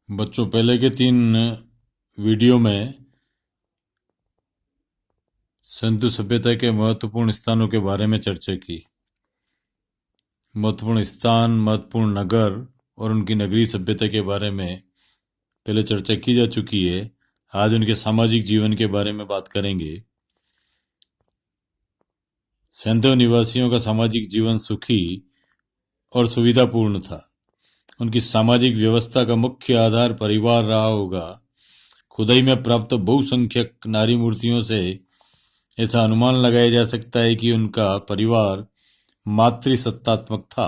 बच्चों, पहले के 3 वीडियो में सिंधु सभ्यता के महत्वपूर्ण स्थानों के बारे में चर्चा की। महत्वपूर्ण स्थान, महत्वपूर्ण नगर और उनकी नगरीय सभ्यता के बारे में पहले चर्चा की जा चुकी है। आज उनके सामाजिक जीवन के बारे में बात करेंगे। सिंधु निवासियों का सामाजिक जीवन सुखी और सुविधापूर्ण था। उनकी सामाजिक व्यवस्था का मुख्य आधार परिवार रहा होगा। खुदाई में प्राप्त बहुसंख्यक नारी मूर्तियों से ऐसा अनुमान लगाया जा सकता है कि उनका परिवार मातृसत्तात्मक था।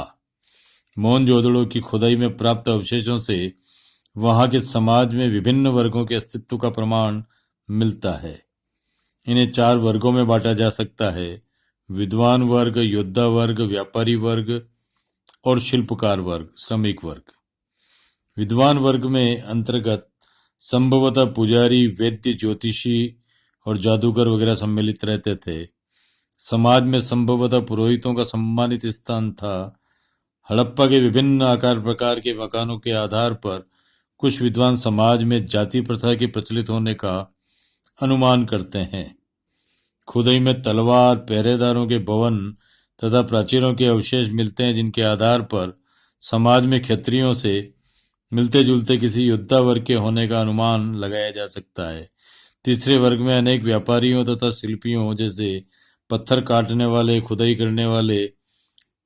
मोहनजोदड़ो की खुदाई में प्राप्त अवशेषों से वहां के समाज में विभिन्न वर्गों के अस्तित्व का प्रमाण मिलता है। इन्हें 4 वर्गों में बांटा जा सकता है: विद्वान वर्ग, योद्धा वर्ग, व्यापारी वर्ग और शिल्पकार वर्ग, श्रमिक वर्ग। विद्वान वर्ग में अंतर्गत संभवतः पुजारी, वैद्य, ज्योतिषी और जादूगर वगैरह सम्मिलित रहते थे। समाज में संभवतः पुरोहितों का सम्मानित स्थान था। हड़प्पा के विभिन्न आकार प्रकार के मकानों के आधार पर कुछ विद्वान समाज में जाति प्रथा के प्रचलित होने का अनुमान करते हैं। खुदाई में तलवार, पहरेदारों के भवन तथा प्राचीरों के अवशेष मिलते हैं, जिनके आधार पर समाज में क्षत्रियों से मिलते जुलते किसी योद्धा वर्ग के होने का अनुमान लगाया जा सकता है। तीसरे वर्ग में अनेक व्यापारियों तथा शिल्पियों जैसे पत्थर काटने वाले, खुदाई करने वाले,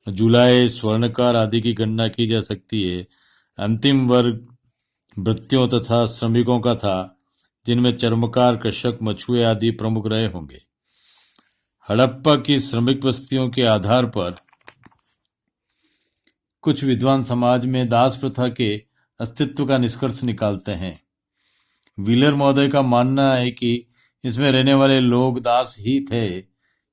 जुलाहे, स्वर्णकार आदि की गणना की जा सकती है। अंतिम वर्ग भृत्यों तथा श्रमिकों का था, जिनमें चर्मकार, कृषक, मछुए आदि प्रमुख रहे होंगे। हड़प्पा की श्रमिक बस्तियों के आधार पर कुछ विद्वान समाज में दास प्रथा के अस्तित्व का निष्कर्ष निकालते हैं। व्हीलर महोदय का मानना है कि इसमें रहने वाले लोग दास ही थे,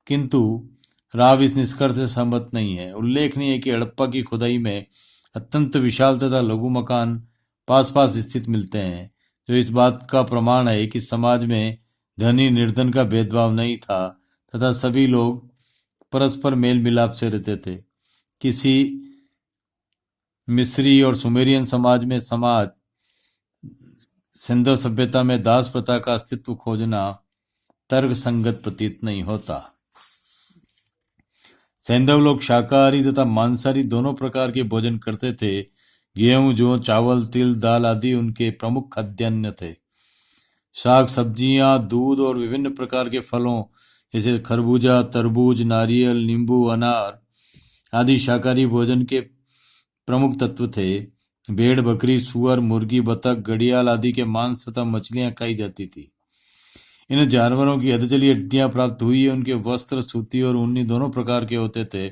किंतु राव इस निष्कर्ष से सहमत नहीं है। उल्लेखनीय है कि हड़प्पा की खुदाई में अत्यंत विशाल तथा लघु मकान पास पास स्थित मिलते हैं, जो इस बात का प्रमाण है कि समाज में धनी निर्धन का भेदभाव नहीं था तथा सभी लोग परस्पर मेल मिलाप से रहते थे। किसी मिस्री और सुमेरियन समाज में सिंधु सभ्यता में दास प्रथा का अस्तित्व खोजना तर्क संगत प्रतीत नहीं होता। सैंधव लोग शाकाहारी तथा मांसाहारी दोनों प्रकार के भोजन करते थे। गेहूं, जौ, चावल, तिल, दाल आदि उनके प्रमुख खाद्यान्न थे। शाक, सब्जियां, दूध और विभिन्न प्रकार के फलों जैसे खरबूजा, तरबूज, नारियल, नींबू, अनार आदि शाकाहारी भोजन के प्रमुख तत्व थे। भेड़, बकरी, सुअर, मुर्गी, बतख, घड़ियाल आदि के मांस तथा मछलियां खाई जाती थी। इन जानवरों की अधजली हड्डियां प्राप्त हुई है। उनके वस्त्र सूती और ऊनी दोनों प्रकार के होते थे।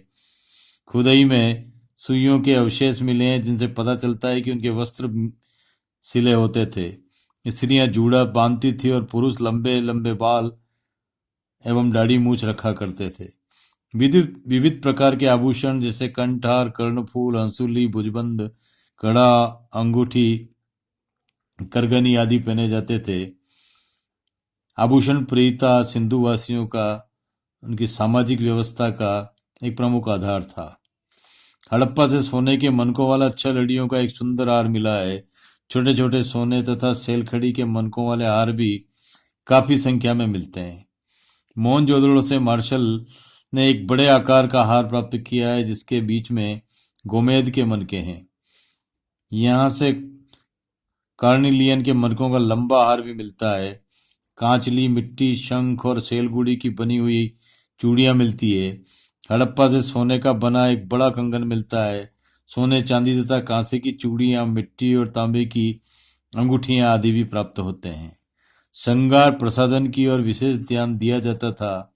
खुदाई में सुइयों के अवशेष मिले हैं, जिनसे पता चलता है कि उनके वस्त्र सिले होते थे। स्त्रियां जूड़ा बांधती थी और पुरुष लंबे लंबे बाल एवं दाढ़ी मूछ रखा करते थे। विविध प्रकार के आभूषण जैसे कंठहार, कर्णफूल, हंसुली, भुजबंद, कड़ा, अंगूठी, करगनी आदि पहने जाते थे। आभूषण प्रियता सिंधुवासियों का उनकी सामाजिक व्यवस्था का एक प्रमुख आधार था। हड़प्पा से सोने के मनकों वाला 6 लड़ियों का एक सुंदर हार मिला है। छोटे छोटे सोने तथा सेलखड़ी के मनकों वाले हार भी काफी संख्या में मिलते हैं। मोहनजोदड़ो से मार्शल ने एक बड़े आकार का हार प्राप्त किया है, जिसके बीच में गोमेद के मनके हैं। यहाँ से कार्निलियन के मनकों का लंबा हार भी मिलता है। कांचली, मिट्टी, शंख और सेलगुड़ी की बनी हुई चूड़ियां मिलती है। हड़प्पा से सोने का बना एक बड़ा कंगन मिलता है। सोने, चांदी तथा कांसे की चूड़ियां, मिट्टी और तांबे की अंगूठियां आदि भी प्राप्त होते हैं। श्रृंगार प्रसाधन की ओर विशेष ध्यान दिया जाता था।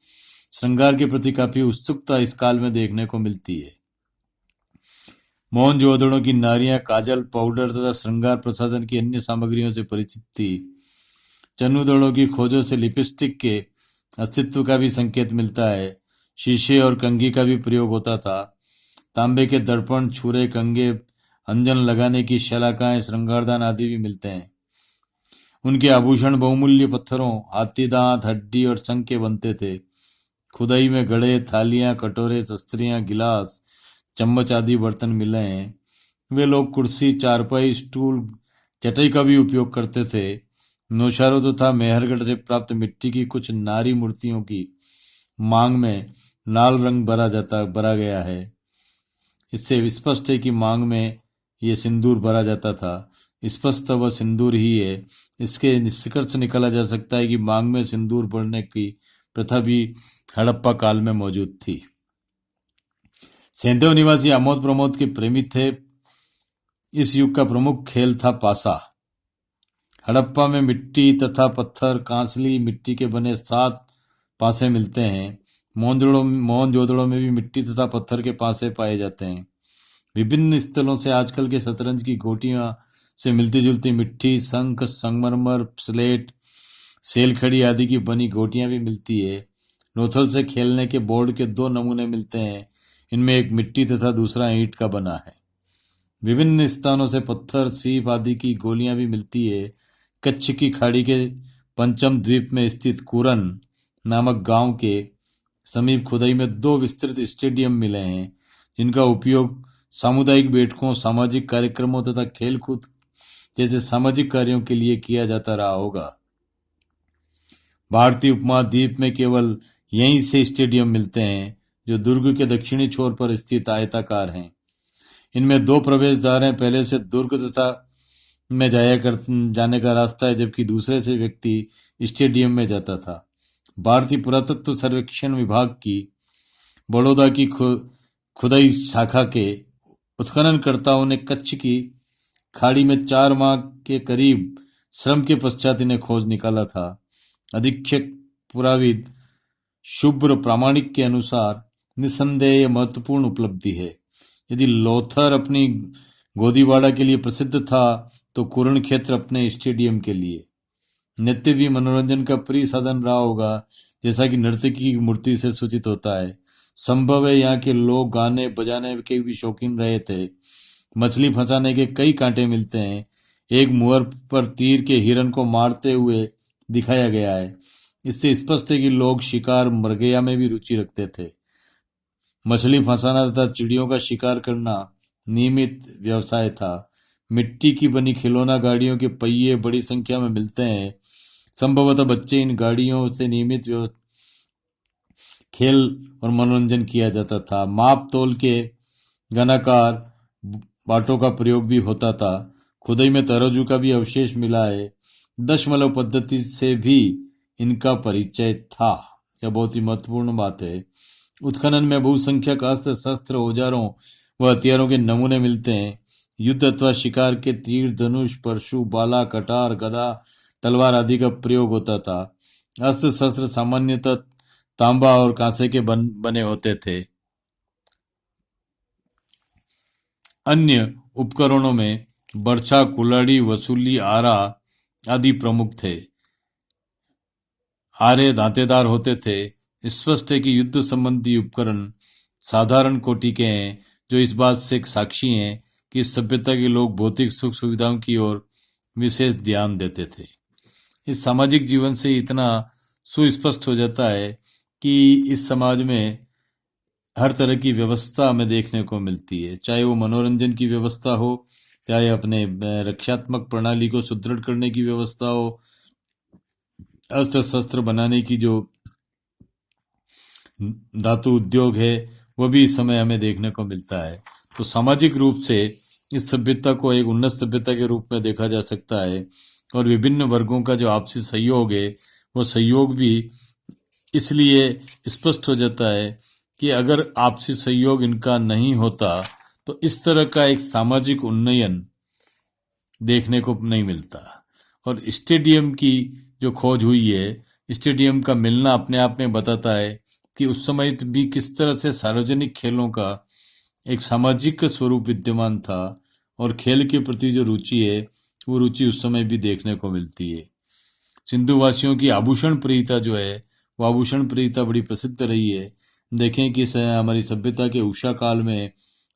श्रृंगार के प्रति काफी उत्सुकता इस काल में देखने को मिलती है। मोहनजोदड़ो की नारियां काजल, पाउडर तथा श्रृंगार प्रसाधन की अन्य सामग्रियों से परिचित थी। चन्नूदड़ों की खोजों से लिपस्टिक के अस्तित्व का भी संकेत मिलता है। शीशे और कंघी का भी प्रयोग होता था। तांबे के दर्पण, छुरे, कंघे, अंजन लगाने की शलाकाएं, श्रृंगारदान आदि भी मिलते हैं। उनके आभूषण बहुमूल्य पत्थरों, हाथी दांत, हड्डी और शंख के बनते थे। खुदाई में घड़े, थालियां, कटोरे, शस्त्रियां, गिलास, चम्मच आदि बर्तन मिले हैं। वे लोग कुर्सी, चारपाई, स्टूल, चटाई का भी उपयोग करते थे। नौशारों तथा मेहरगढ़ से प्राप्त मिट्टी की कुछ नारी मूर्तियों की मांग में लाल रंग भरा गया है। इससे स्पष्ट है कि मांग में ये सिंदूर भरा जाता था। स्पष्ट वह सिंदूर ही है। इसके निष्कर्ष निकाला जा सकता है कि मांग में सिंदूर भरने की प्रथा भी हड़प्पा काल में मौजूद थी। सेंधव निवासी आमोद प्रमोद के प्रेमी थे। इस युग का प्रमुख खेल था पासा। हड़प्पा में मिट्टी तथा पत्थर कांसली मिट्टी के बने 7 पासे मिलते हैं। मोहनजोदड़ो में भी मिट्टी तथा पत्थर के पासे पाए जाते हैं। विभिन्न स्थलों से आजकल के शतरंज की गोटियां से मिलती जुलती मिट्टी, शंख, संगमरमर, स्लेट, सेलखड़ी आदि की बनी गोटियां भी मिलती है। लोथल से खेलने के बोर्ड के 2 नमूने मिलते हैं। इनमें एक मिट्टी तथा दूसरा ईंट का बना है। विभिन्न स्थानों से पत्थर, सीप आदि की गोलियां भी मिलती है। कच्छ की खाड़ी के पंचम द्वीप में स्थित कुरन नामक गांव के समीप खुदाई में 2 विस्तृत स्टेडियम मिले हैं, जिनका उपयोग सामुदायिक बैठकों, सामाजिक कार्यक्रमों तथा खेलकूद जैसे सामाजिक कार्यों के लिए किया जाता रहा होगा। भारतीय उपमहाद्वीप में केवल यहीं से स्टेडियम मिलते हैं, जो दुर्ग के दक्षिणी छोर पर स्थित आयताकार हैं। इनमें 2 प्रवेश द्वार हैं। पहले से दुर्ग तथा में जाने का रास्ता है, जबकि दूसरे से व्यक्ति स्टेडियम में जाता था। भारतीय पुरातत्व सर्वेक्षण विभाग की बड़ौदा की खुदाई शाखा के उत्खननकर्ताओं ने कच्छ की खाड़ी में 4 माह के करीब श्रम के पश्चात इन्हें खोज निकाला था। अधीक्षक पुराविद शुभ्र प्रामाणिक के अनुसार निसंदेह यह महत्वपूर्ण उपलब्धि है। यदि लोथर अपनी गोदीवाड़ा के लिए प्रसिद्ध था, तो कुरण क्षेत्र अपने स्टेडियम के लिए। नृत्य भी मनोरंजन का प्रिय साधन रहा होगा, जैसा कि नर्तकी की मूर्ति से सूचित होता है। संभव है यहाँ के लोग गाने बजाने के भी शौकीन रहे थे। मछली फंसाने के कई कांटे मिलते हैं। एक मुहर पर तीर के हिरन को मारते हुए दिखाया गया है। इससे स्पष्ट है कि लोग शिकार मरगया में भी रुचि रखते थे। मछली फंसाना तथा चिड़ियों का शिकार करना नियमित व्यवसाय था। मिट्टी की बनी खिलौना गाड़ियों के पहिए बड़ी संख्या में मिलते हैं। संभवतः बच्चे इन गाड़ियों से नियमित खेल और मनोरंजन किया जाता था। माप तोल के घनाकार बाटों का प्रयोग भी होता था। खुदाई में तराजू का भी अवशेष मिला है। दशमलव पद्धति से भी इनका परिचय था। यह बहुत ही महत्वपूर्ण बात है। उत्खनन में बहुसंख्यक अस्त्र शस्त्र, औजारों व हथियारों के नमूने मिलते हैं। युद्ध अथवा शिकार के तीर, धनुष, परशु, बाला, कटार, गदा, तलवार आदि का प्रयोग होता था। अस्त्र शस्त्र सामान्यतः तांबा और कांसे के बने होते थे। अन्य उपकरणों में बर्छा, कुल्हाड़ी, वसूली, आरा आदि प्रमुख थे। आरे दांतेदार होते थे। स्पष्ट है कि युद्ध संबंधी उपकरण साधारण कोटि के हैं, जो इस बात से साक्षी हैं कि इस सभ्यता के लोग भौतिक सुख सुविधाओं की ओर विशेष ध्यान देते थे। इस सामाजिक जीवन से इतना सुस्पष्ट हो जाता है कि इस समाज में हर तरह की व्यवस्था हमें देखने को मिलती है, चाहे वो मनोरंजन की व्यवस्था हो, चाहे अपने रक्षात्मक प्रणाली को सुदृढ़ करने की व्यवस्था हो, अस्त्र शस्त्र बनाने की जो धातु उद्योग है, वह भी इस समय हमें देखने को मिलता है। तो सामाजिक रूप से इस सभ्यता को एक उन्नत सभ्यता के रूप में देखा जा सकता है। और विभिन्न वर्गों का जो आपसी सहयोग है, वो सहयोग भी इसलिए स्पष्ट हो जाता है कि अगर आपसी सहयोग इनका नहीं होता, तो इस तरह का एक सामाजिक उन्नयन देखने को नहीं मिलता। और स्टेडियम की जो खोज हुई है, स्टेडियम का मिलना अपने आप में बताता है कि उस समय भी किस तरह से सार्वजनिक खेलों का एक सामाजिक स्वरूप विद्यमान था, और खेल के प्रति जो रुचि है, वो रुचि उस समय भी देखने को मिलती है। सिंधु वासियों की आभूषण प्रियता जो है, वो आभूषण प्रियता बड़ी प्रसिद्ध रही है। देखें कि हमारी सभ्यता के उषा काल में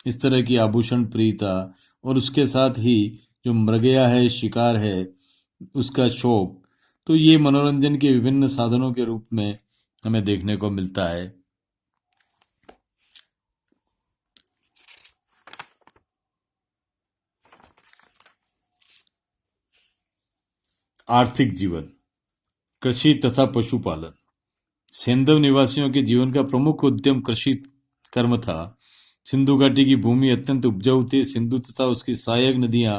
इस तरह की आभूषण प्रियता, और उसके साथ ही जो मृगया है, शिकार है, उसका शौक, तो ये मनोरंजन के विभिन्न साधनों के रूप में हमें देखने को मिलता है। आर्थिक जीवन, कृषि तथा पशुपालन। सेंधव निवासियों के जीवन का प्रमुख उद्यम कृषि कर्म था। सिंधु घाटी की भूमि अत्यंत उपजाऊ थी। सिंधु तथा उसकी सहायक नदियां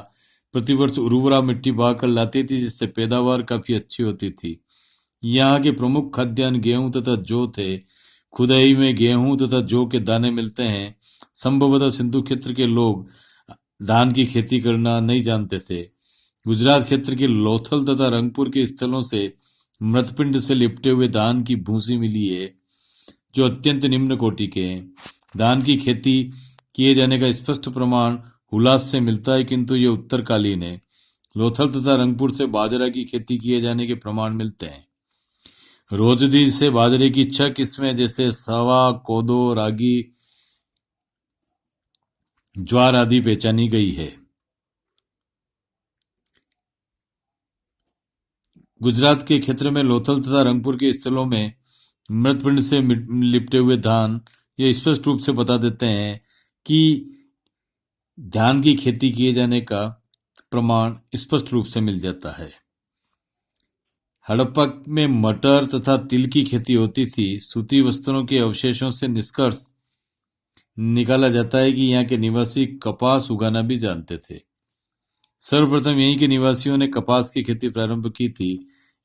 प्रतिवर्ष उर्वरा मिट्टी बहाकर लाती थी, जिससे पैदावार काफी अच्छी होती थी। यहाँ के प्रमुख खाद्यान्न गेहूं तथा जौ थे। खुदाई में गेहूं तथा जौ के दाने मिलते हैं। संभवतः सिंधु क्षेत्र के लोग धान की खेती करना नहीं जानते थे। गुजरात क्षेत्र के लोथल तथा रंगपुर के स्थलों से मृतपिंड से लिपटे हुए धान की भूसी मिली है, जो अत्यंत निम्न कोटि के हैं। धान की खेती किए जाने का स्पष्ट प्रमाण हुलास से मिलता है, किंतु ये उत्तरकालीन है। लोथल तथा रंगपुर से बाजरा की खेती किए जाने के प्रमाण मिलते हैं। रोजदी से बाजरे की 6 किस्में जैसे सावा, कोदो, रागी, ज्वार आदि पहचानी गई है। गुजरात के क्षेत्र में लोथल तथा रंगपुर के स्थलों में मृतपिंड से लिपटे हुए धान ये स्पष्ट रूप से बता देते हैं कि धान की खेती किए जाने का प्रमाण स्पष्ट रूप से मिल जाता है। हड़प्पा में मटर तथा तिल की खेती होती थी। सूती वस्त्रों के अवशेषों से निष्कर्ष निकाला जाता है कि यहाँ के निवासी कपास उगाना भी जानते थे। सर्वप्रथम यहीं के निवासियों ने कपास की खेती प्रारंभ की थी।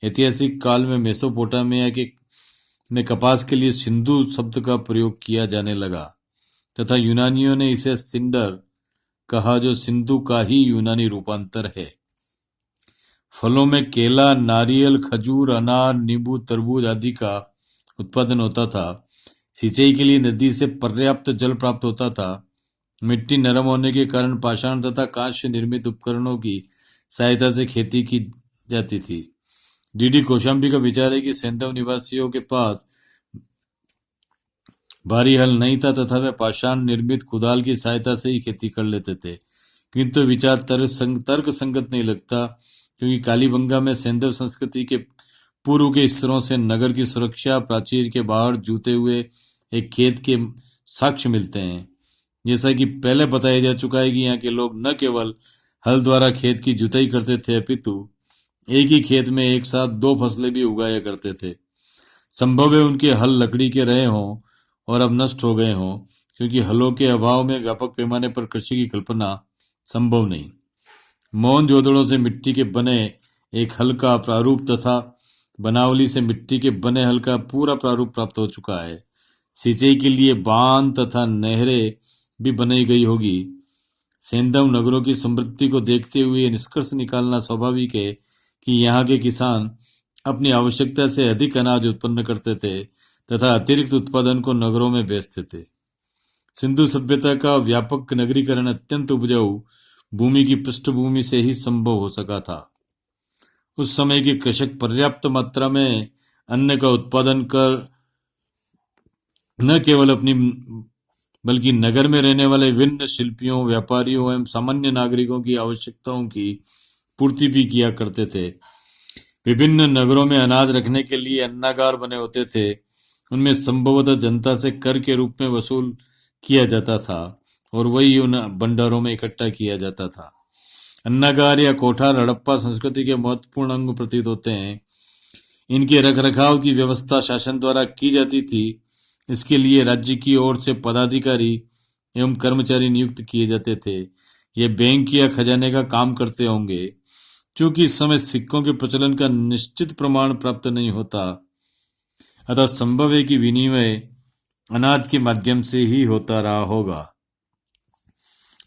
ऐतिहासिक काल में मेसोपोटामिया के में कपास के लिए सिंधु शब्द का प्रयोग किया जाने लगा तथा यूनानियों ने इसे सिंडर कहा, जो सिंधु का ही यूनानी रूपांतर है। फलों में केला, नारियल, खजूर, अनार, नींबू, तरबूज आदि का उत्पादन होता था। सिंचाई के लिए नदी से पर्याप्त जल प्राप्त होता था। मिट्टी नरम होने के कारण पाषाण तथा कांच से निर्मित उपकरणों की सहायता से खेती की जाती थी। डी कौशाम्बी का विचार है कि सेंधव निवासियों के पास भारी हल नहीं था तथा वे पाषाण निर्मित कुदाल की सहायता से ही खेती कर लेते थे, किंतु विचार तर्क संगत नहीं लगता, क्योंकि कालीबंगा में सेंधव संस्कृति के पूर्व के स्तरों से नगर की सुरक्षा, प्राचीर के बाहर जूते हुए एक खेत के साक्ष्य मिलते हैं। जैसा कि पहले बताया जा चुका है कि यहाँ के लोग न केवल हल द्वारा खेत की जुताई करते थे, अपितु एक ही खेत में एक साथ 2 फसलें भी उगाया करते थे। संभव है उनके हल लकड़ी के रहे हों और अब नष्ट हो गए हों, क्योंकि हलों के अभाव में व्यापक पैमाने पर कृषि की कल्पना संभव नहीं। मोहनजोदड़ो से मिट्टी के बने एक हल का प्रारूप तथा बनावली से मिट्टी के बने हल का पूरा प्रारूप प्राप्त हो चुका है। सिंचाई के लिए बांध तथा नहरें भी बनाई गई होगी। सेंधव नगरों की समृद्धि को देखते हुए निष्कर्ष निकालना स्वाभाविक है कि यहाँ के किसान अपनी आवश्यकता से अधिक अनाज उत्पन्न करते थे तथा अतिरिक्त उत्पादन को नगरों में बेचते थे। सिंधु सभ्यता का व्यापक नगरीकरण अत्यंत उपजाऊ भूमि की पृष्ठभूमि से ही संभव हो सका था। उस समय के कृषक पर्याप्त मात्रा में अन्न का उत्पादन कर न केवल अपनी बल्कि नगर में रहने वाले विभिन्न शिल्पियों, व्यापारियों एवं सामान्य नागरिकों की आवश्यकताओं की पूर्ति भी किया करते थे। विभिन्न नगरों में अनाज रखने के लिए अन्नागार बने होते थे। उनमें संभवतः जनता से कर के रूप में वसूल किया जाता था और वही उन भंडारों में इकट्ठा किया जाता था। अन्नागार या कोठार हड़प्पा संस्कृति के महत्वपूर्ण अंग प्रतीत होते हैं। इनके रखरखाव की व्यवस्था शासन द्वारा की जाती थी। इसके लिए राज्य की ओर से पदाधिकारी एवं कर्मचारी नियुक्त किए जाते थे। ये बैंक या खजाने का काम करते होंगे। चूंकि इस समय सिक्कों के प्रचलन का निश्चित प्रमाण प्राप्त नहीं होता, अतः संभव है कि विनिमय अनाज के माध्यम से ही होता रहा होगा।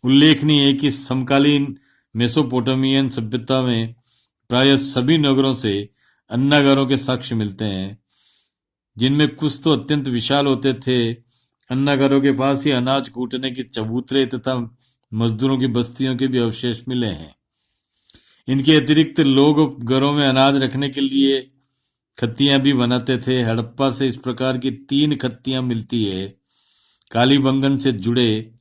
उल्लेखनीय है कि समकालीन मेसोपोटामियन सभ्यता में प्रायः सभी नगरों से अन्नागारों के साक्ष्य मिलते हैं, जिनमें कुछ तो अत्यंत विशाल होते थे। अन्नागारों के पास ही अनाज कूटने के चबूतरे तथा मजदूरों की बस्तियों के भी अवशेष मिले हैं। इनके अतिरिक्त लोग घरों में अनाज रखने के लिए खत्तियां भी बनाते थे। हड़प्पा से इस प्रकार की 3 खत्तियां मिलती है। कालीबंगन से जुड़े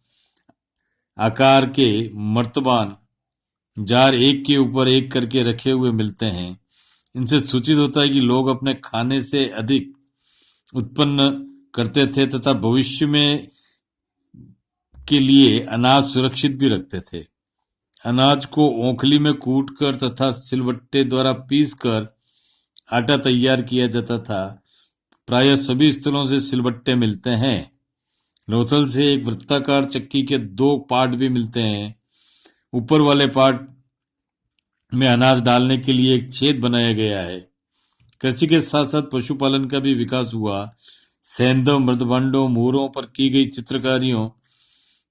आकार के मर्तबान जार एक के ऊपर एक करके रखे हुए मिलते हैं। इनसे सूचित होता है कि लोग अपने खाने से अधिक उत्पन्न करते थे तथा भविष्य में के लिए अनाज सुरक्षित भी रखते थे। अनाज को ओखली में कूटकर तथा सिलबट्टे द्वारा पीसकर आटा तैयार किया जाता था। प्रायः सभी स्थलों से सिलबट्टे मिलते हैं। लोथल से एक वृत्ताकार चक्की के 2 पार्ट भी मिलते हैं। ऊपर वाले पार्ट में अनाज डालने के लिए एक छेद बनाया गया है। कृषि के साथ साथ पशुपालन का भी विकास हुआ। सेंधव मृदभांडों, मोहरों पर की गई चित्रकारियों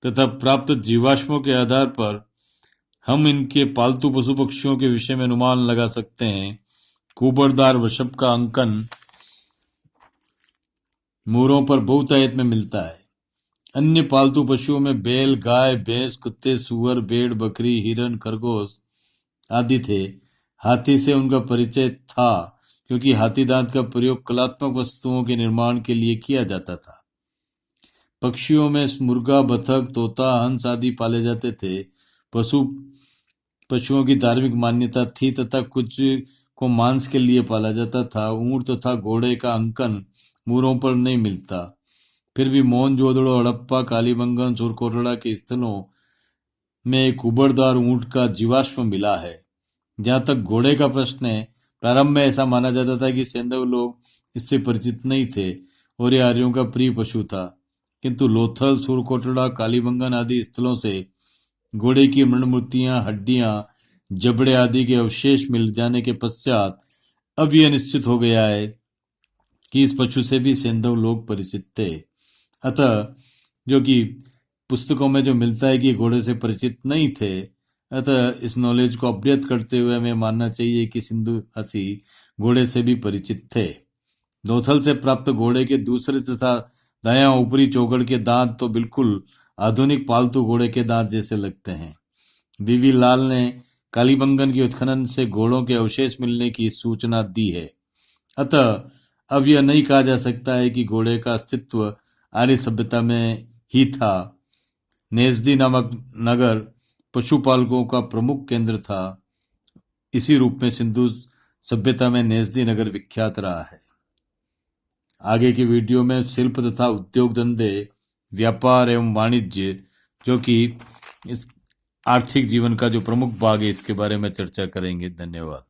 तथा प्राप्त जीवाश्मों के आधार पर हम इनके पालतू पशु पक्षियों के विषय में अनुमान लगा सकते हैं। कुबरदार वृषभ का अंकन मोहरों पर बहुतायत में मिलता है। अन्य पालतू पशुओं में बैल, गाय, भैंस, कुत्ते, सूअर, भेड़, बकरी, हिरन, खरगोश आदि थे। हाथी से उनका परिचय था क्योंकि हाथी दांत का प्रयोग कलात्मक वस्तुओं के निर्माण के लिए किया जाता था। पक्षियों में मुर्गा, बतख, तोता, हंस आदि पाले जाते थे। पशुओं की धार्मिक मान्यता थी तथा कुछ को मांस के लिए पाला जाता था। ऊंट तथा घोड़े का अंकन मोहरों पर नहीं मिलता। फिर भी मोहनजोदड़ो, हड़प्पा, कालीबंगन, सुरकोटड़ा के स्थलों में एक उबरदार ऊंट का जीवाश्म मिला है। जहां तक घोड़े का प्रश्न है, प्रारंभ में ऐसा माना जाता था कि सेंधव लोग इससे परिचित नहीं थे और यह आर्यों का प्रिय पशु था, किंतु लोथल, सुरकोटड़ा, कालीबंगन आदि स्थलों से घोड़े की मृणमूर्तियां, हड्डियां, जबड़े आदि के अवशेष मिल जाने के पश्चात अब यह निश्चित हो गया है कि इस पशु से भी सेंधव लोग परिचित थे। अतः जो कि पुस्तकों में जो मिलता है कि घोड़े से परिचित नहीं थे, अतः इस नॉलेज को अपडेट करते हुए हमें मानना चाहिए कि सिंधु हसी घोड़े से भी परिचित थे। लोथल से प्राप्त घोड़े के दूसरे तथा दायां ऊपरी चौगड़ के दांत तो बिल्कुल आधुनिक पालतू घोड़े के दांत जैसे लगते हैं। बीवी लाल ने कालीबंगन की उत्खनन से घोड़ों के अवशेष मिलने की सूचना दी है। अतः अब यह नहीं कहा जा सकता है कि घोड़े का अस्तित्व आर्य सभ्यता में ही था। नेजदी नामक नगर पशुपालकों का प्रमुख केंद्र था। इसी रूप में सिंधु सभ्यता में नेजदी नगर विख्यात रहा है। आगे की वीडियो में शिल्प तथा उद्योग धंधे, व्यापार एवं वाणिज्य, जो कि इस आर्थिक जीवन का जो प्रमुख भाग है, इसके बारे में चर्चा करेंगे। धन्यवाद।